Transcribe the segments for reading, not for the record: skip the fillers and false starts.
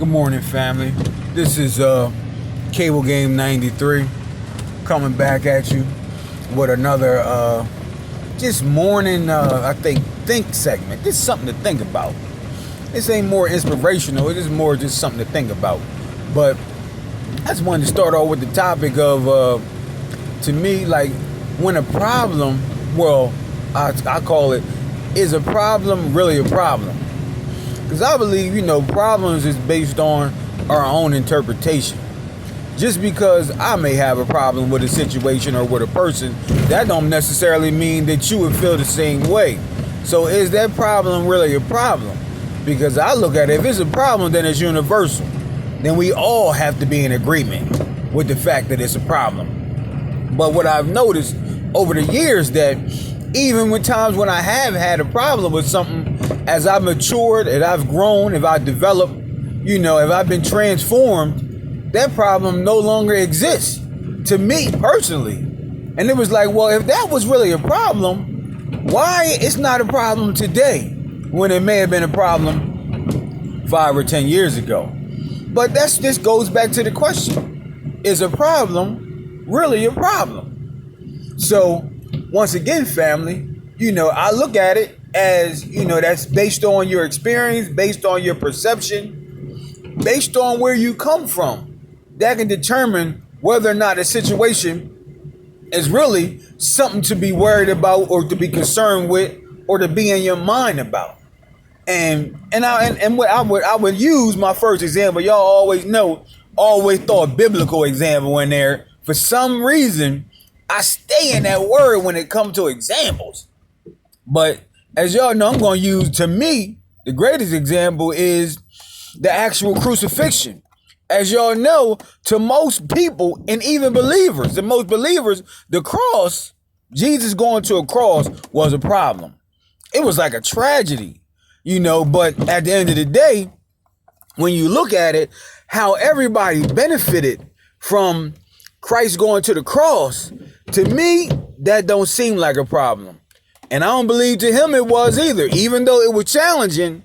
Good morning, family. This is Cable Game 93 coming back at you with another just morning I think segment. Just something to think about. This ain't more inspirational, it is more just something to think about. But I just wanted to start off with the topic of to me, like, when a problem, well, I call it, is a problem really a problem? Because I believe, problems is based on our own interpretation. Just because I may have a problem with a situation or with a person, that don't necessarily mean that you would feel the same way. So is that problem really a problem? Because I look at it, if it's a problem, then it's universal. Then we all have to be in agreement with the fact that it's a problem. But what I've noticed over the years, that even with times when I have had a problem with something, as I've matured, as I've grown, if I've developed, if I've been transformed, that problem no longer exists to me personally. And it was like, well, if that was really a problem, why it's not a problem today when it may have been a problem 5 or 10 years ago? But this goes back to the question, is a problem really a problem? So once again, family, I look at it as, that's based on your experience, based on your perception, based on where you come from. That can determine whether or not a situation is really something to be worried about or to be concerned with or to be in your mind about. And I would use my first example. Y'all always know, always throw a biblical example in there. For some reason, I stay in that word when it comes to examples. But as y'all know, I'm going to use, to me, the greatest example is the actual crucifixion. As y'all know, to most people, and even believers, the cross, Jesus going to a cross, was a problem. It was like a tragedy, but at the end of the day, when you look at it, how everybody benefited from Christ going to the cross, to me, that don't seem like a problem. And I don't believe to him it was either, even though it was challenging,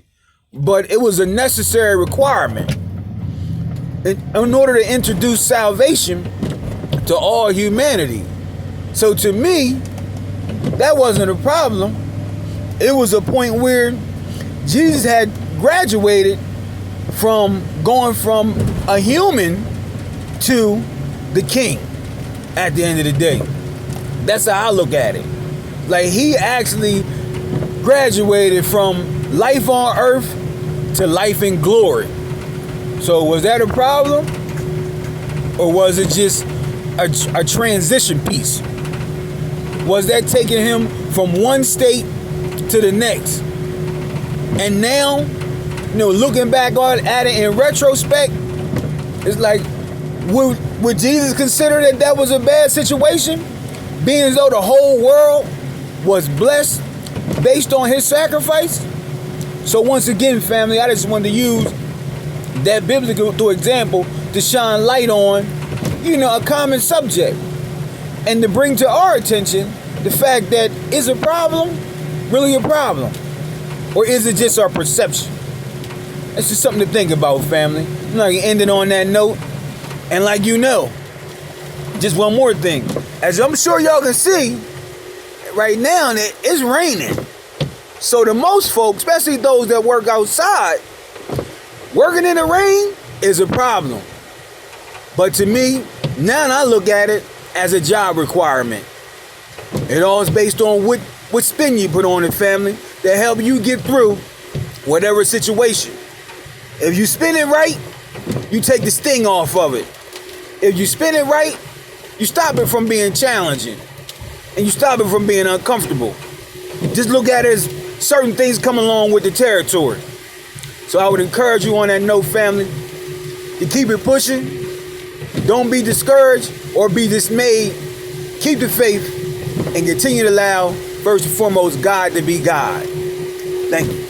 but it was a necessary requirement in order to introduce salvation to all humanity. So to me, that wasn't a problem. It was a point where Jesus had graduated from going from a human to the king at the end of the day. That's how I look at it. Like, he actually graduated from life on earth to life in glory. So was that a problem? Or was it just a transition piece? Was that taking him from one state to the next? And now, looking back at it in retrospect, it's like, would Jesus consider that was a bad situation? Being as though the whole world was blessed based on his sacrifice? So once again, family, I just wanted to use that biblical example to shine light on, a common subject, and to bring to our attention the fact that, is a problem really a problem? Or is it just our perception? It's just something to think about, family. I'm not ending on that note. And just one more thing. As I'm sure y'all can see, right now it's raining. So to most folks, especially those that work outside, working in the rain is a problem. But to me, now I look at it as a job requirement. It all is based on what spin you put on it, family, that help you get through whatever situation. If you spin it right, you take the sting off of it. If you spin it right, you stop it from being challenging. And you stop it from being uncomfortable. Just look at it as certain things come along with the territory. So I would encourage you on that note, family, to keep it pushing. Don't be discouraged or be dismayed. Keep the faith and continue to allow, first and foremost, God to be God. Thank you.